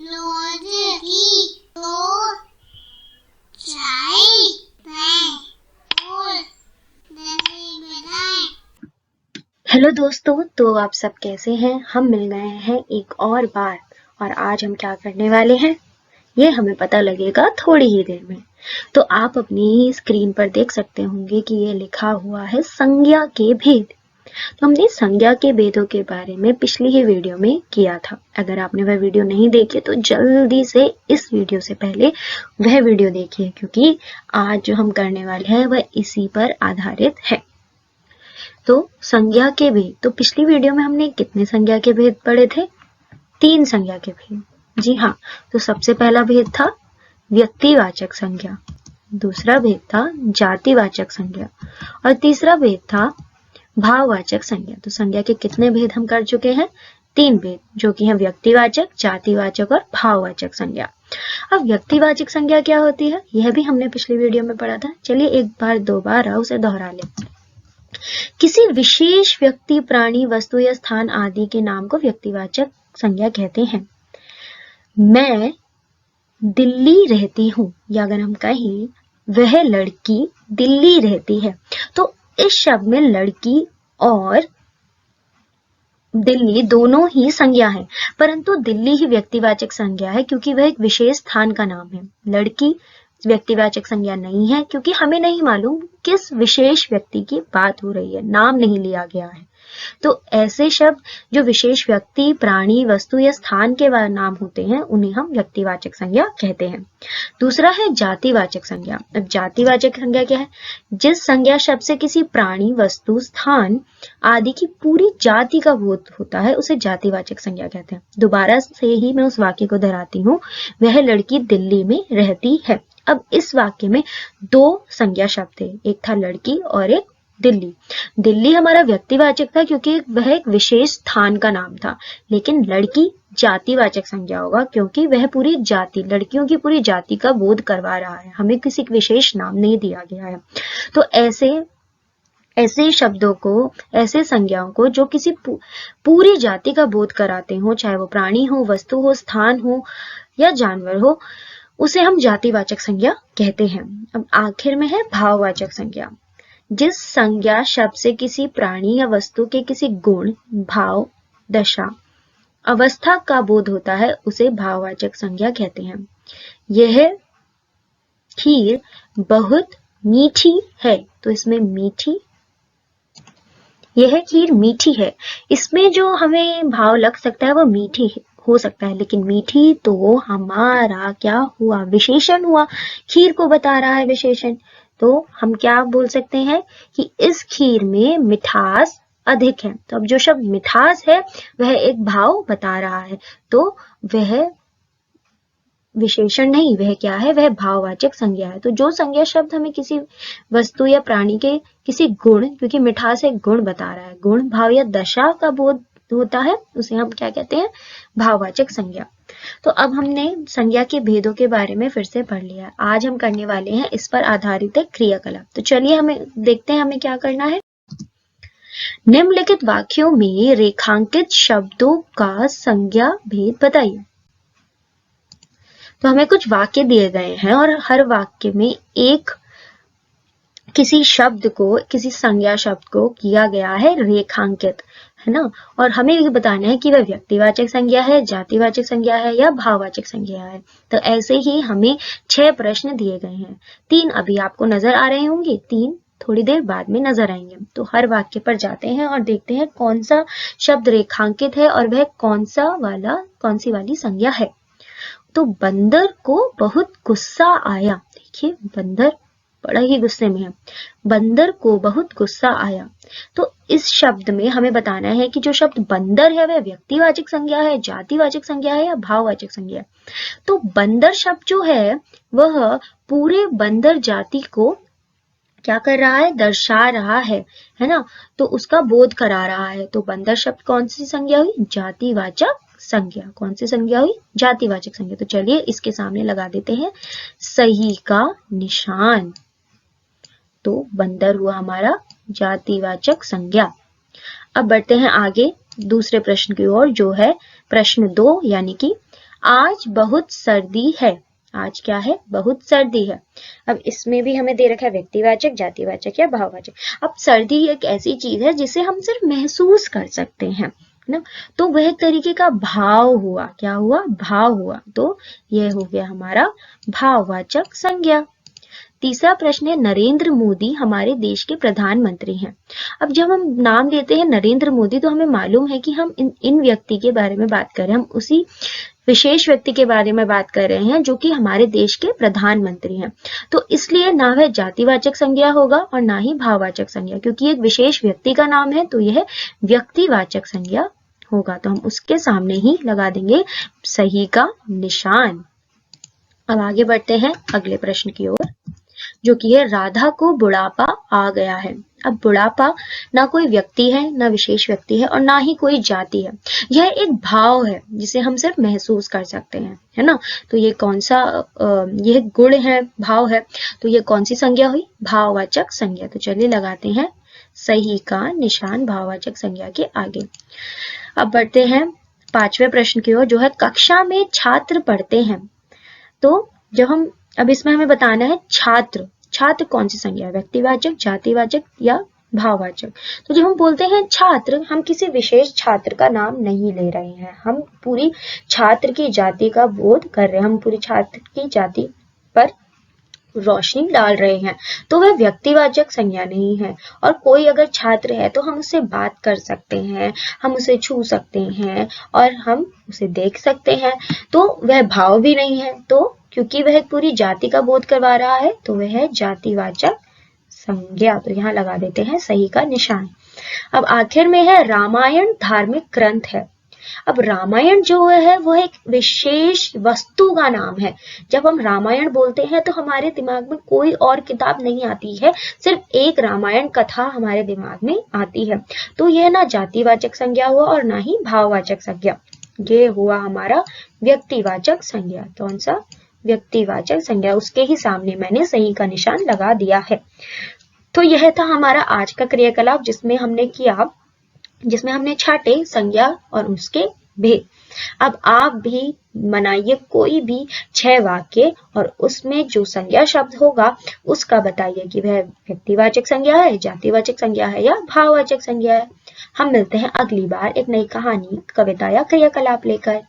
Hello दोस्तों, तो आप सब कैसे हैं? हम मिल गए हैं एक और बार और आज हम क्या करने वाले हैं ये हमें पता लगेगा थोड़ी ही देर में। तो आप अपनी स्क्रीन पर देख सकते होंगे कि ये लिखा हुआ है संज्ञा के भेद। तो हमने संज्ञा के भेदों के बारे में पिछली ही वीडियो में किया था। अगर आपने वह वीडियो नहीं देखी तो जल्दी से इस वीडियो से पहले वह वीडियो देखिए, क्योंकि आज जो हम करने वाले हैं वह इसी पर आधारित है। तो संज्ञा के भेद, तो पिछली वीडियो में हमने कितने संज्ञा के भेद पढ़े थे? 3 संज्ञा के भेद। जी हाँ, तो सबसे पहला भेद था व्यक्तिवाचक संज्ञा, दूसरा भेद था जातिवाचक संज्ञा और तीसरा भेद था भाववाचक संज्ञा। तो संज्ञा के कितने भेद हम कर चुके हैं? 3 भेद, जो कि हैं व्यक्तिवाचक, जातिवाचक और भाववाचक संज्ञा। अब व्यक्तिवाचक संज्ञा क्या होती है यह भी हमने पिछली वीडियो में पढ़ा था। चलिए एक बार दोबारा उसे दोहरा लें। किसी विशेष व्यक्ति, प्राणी, वस्तु या स्थान आदि के नाम को व्यक्तिवाचक संज्ञा कहते हैं। मैं दिल्ली रहती हूँ, या अगर हम कहें वह लड़की दिल्ली रहती है, तो इस शब्द में लड़की और दिल्ली दोनों ही संज्ञा है, परंतु दिल्ली ही व्यक्तिवाचक संज्ञा है क्योंकि वह एक विशेष स्थान का नाम है। लड़की व्यक्तिवाचक संज्ञा नहीं है क्योंकि हमें नहीं मालूम किस विशेष व्यक्ति की बात हो रही है, नाम नहीं लिया गया है। तो ऐसे शब्द जो विशेष व्यक्ति, प्राणी, वस्तु या स्थान के नाम होते हैं उन्हें हम व्यक्तिवाचक संज्ञा कहते हैं। दूसरा है जातिवाचक संज्ञा। अब जातिवाचक संज्ञा क्या है? जिस संज्ञा शब्द से किसी प्राणी, वस्तु, स्थान आदि की पूरी जाति का बोध होता है उसे जातिवाचक संज्ञा कहते हैं। दोबारा से ही मैं उस वाक्य को दोहराती हूँ, वह लड़की दिल्ली में रहती है। अब इस वाक्य में 2 संज्ञा शब्द थे, एक था लड़की और एक दिल्ली। दिल्ली हमारा व्यक्तिवाचक था क्योंकि वह एक विशेष स्थान का नाम था, लेकिन लड़की जातिवाचक संज्ञा होगा क्योंकि वह पूरी जाति, लड़कियों की पूरी जाति का बोध करवा रहा है, हमें किसी विशेष नाम नहीं दिया गया है। तो ऐसे शब्दों को, ऐसे संज्ञाओं को जो किसी पूरी जाति का बोध कराते हो, चाहे वो प्राणी हो, वस्तु हो, स्थान हो या जानवर हो, उसे हम जातिवाचक संज्ञा कहते हैं। अब आखिर में है भाववाचक संज्ञा। जिस संज्ञा शब्द से किसी प्राणी या वस्तु के किसी गुण, भाव, दशा, अवस्था का बोध होता है उसे भाववाचक संज्ञा कहते हैं। यह खीर बहुत मीठी है, तो इसमें मीठी, यह खीर मीठी है, इसमें जो हमें भाव लग सकता है वो मीठी हो सकता है, लेकिन मीठी तो हमारा क्या हुआ? विशेषण हुआ, खीर को बता रहा है विशेषण। तो हम क्या बोल सकते हैं कि इस खीर में मिठास अधिक है। तो अब जो शब्द मिठास है वह एक भाव बता रहा है, तो वह विशेषण नहीं, वह क्या है? वह भाववाचक संज्ञा है। तो जो संज्ञा शब्द हमें किसी वस्तु या प्राणी के किसी गुण, क्योंकि मिठास एक गुण बता रहा है, गुण, भाव या दशा का बोध होता है, उसे हम क्या कहते हैं? भाववाचक संज्ञा। तो अब हमने संज्ञा के भेदों के बारे में फिर से पढ़ लिया। आज हम करने वाले हैं इस पर आधारित एक क्रियाकलाप। तो चलिए हमें देखते हैं हमें क्या करना है। निम्नलिखित वाक्यों में रेखांकित शब्दों का संज्ञा भेद बताइए। तो हमें कुछ वाक्य दिए गए हैं और हर वाक्य में एक किसी शब्द को, किसी संज्ञा शब्द को किया गया है रेखांकित, है ना, और हमें ये बताना है कि वह व्यक्तिवाचक संज्ञा है, जातिवाचक संज्ञा है या भाववाचक संज्ञा है। तो ऐसे ही हमें 6 प्रश्न दिए गए हैं। 3 अभी आपको नजर आ रहे होंगे, 3 थोड़ी देर बाद में नजर आएंगे। तो हर वाक्य पर जाते हैं और देखते हैं कौन सा शब्द रेखांकित है और वह कौन सी वाली संज्ञा है। तो बंदर को बहुत गुस्सा आया। देखिए, बंदर बड़ा ही गुस्से में है। बंदर को बहुत गुस्सा आया। तो इस शब्द में हमें बताना है कि जो शब्द बंदर है वह व्यक्तिवाचक संज्ञा है, जातिवाचक संज्ञा है या भाववाचक संज्ञा है। तो बंदर शब्द जो है वह पूरे बंदर जाति को क्या कर रहा है? दर्शा रहा है ना, तो उसका बोध करा रहा है। तो बंदर शब्द कौन सी संज्ञा हुई? जातिवाचक संज्ञा। कौन सी संज्ञा हुई? जातिवाचक संज्ञा। तो चलिए इसके सामने लगा देते हैं सही का निशान। तो बंदर हुआ हमारा जातिवाचक संज्ञा। अब बढ़ते हैं आगे दूसरे प्रश्न की ओर, जो है प्रश्न 2, यानी कि आज बहुत सर्दी है। आज क्या है? बहुत सर्दी है। अब इसमें भी हमें दे रखा है व्यक्तिवाचक, जातिवाचक या भाववाचक। अब सर्दी एक ऐसी चीज है जिसे हम सिर्फ महसूस कर सकते हैं, है ना, तो वह एक तरीके का भाव हुआ। क्या हुआ? भाव हुआ। तो यह हो गया हमारा भाववाचक संज्ञा। तीसरा प्रश्न है, नरेंद्र मोदी हमारे देश के प्रधानमंत्री हैं। अब जब हम नाम लेते हैं नरेंद्र मोदी तो हमें मालूम है कि हम इन व्यक्ति के बारे में बात कर रहे हैं, हम उसी विशेष व्यक्ति के बारे में बात कर रहे हैं जो कि हमारे देश के प्रधानमंत्री हैं। तो इसलिए ना वह जातिवाचक संज्ञा होगा और ना ही भाववाचक संज्ञा, क्योंकि एक विशेष व्यक्ति का नाम है तो यह व्यक्तिवाचक संज्ञा होगा। तो हम उसके सामने ही लगा देंगे सही का निशान। अब आगे बढ़ते हैं अगले प्रश्न की ओर, जो कि है राधा को बुढ़ापा आ गया है। अब बुढ़ापा ना कोई व्यक्ति है, ना विशेष व्यक्ति है और ना ही कोई जाति है। यह एक भाव है जिसे हम सिर्फ महसूस कर सकते हैं, है ना। तो ये कौन सा यह गुण है, भाव है, तो ये कौन सी संज्ञा हुई? भाववाचक संज्ञा। तो चलिए लगाते हैं सही का निशान भाववाचक संज्ञा के आगे। अब बढ़ते हैं पांचवें प्रश्न की ओर, जो है कक्षा में छात्र पढ़ते हैं। तो जब हम अब इसमें हमें बताना है छात्र, छात्र कौन सी संज्ञा है? व्यक्तिवाचक, जातिवाचक या भाववाचक। तो जब हम बोलते हैं छात्र, हम किसी विशेष छात्र का नाम नहीं ले रहे हैं, हम पूरी छात्र की जाति का बोध कर रहे हैं, हम पूरी छात्र की जाति पर रोशनी डाल रहे हैं। तो वह व्यक्तिवाचक संज्ञा नहीं है। और कोई अगर छात्र है तो हम उससे बात कर सकते हैं, हम उसे छू सकते हैं और हम उसे देख सकते हैं, तो वह भाव भी नहीं है। तो क्योंकि वह पूरी जाति का बोध करवा रहा है तो वह है जातिवाचक संज्ञा। तो यहाँ लगा देते हैं सही का निशान। अब आखिर में है रामायण धार्मिक ग्रंथ है। अब रामायण जो है वह एक विशेष वस्तु का नाम है। जब हम रामायण बोलते हैं तो हमारे दिमाग में कोई और किताब नहीं आती है, सिर्फ एक रामायण कथा हमारे दिमाग में आती है। तो यह ना जातिवाचक संज्ञा हुआ और ना ही भाववाचक संज्ञा, ये हुआ हमारा व्यक्तिवाचक संज्ञा। कौन सा? व्यक्तिवाचक संज्ञा। उसके ही सामने मैंने सही का निशान लगा दिया है। तो यह था हमारा आज का क्रियाकलाप जिसमें हमने छाटे संज्ञा और उसके भेद। अब आप भी बनाइए कोई भी 6 वाक्य और उसमें जो संज्ञा शब्द होगा उसका बताइए कि वह व्यक्तिवाचक संज्ञा है, जातिवाचक संज्ञा है या भाववाचक संज्ञा है। हम मिलते हैं अगली बार एक नई कहानी, कविता या क्रियाकलाप लेकर।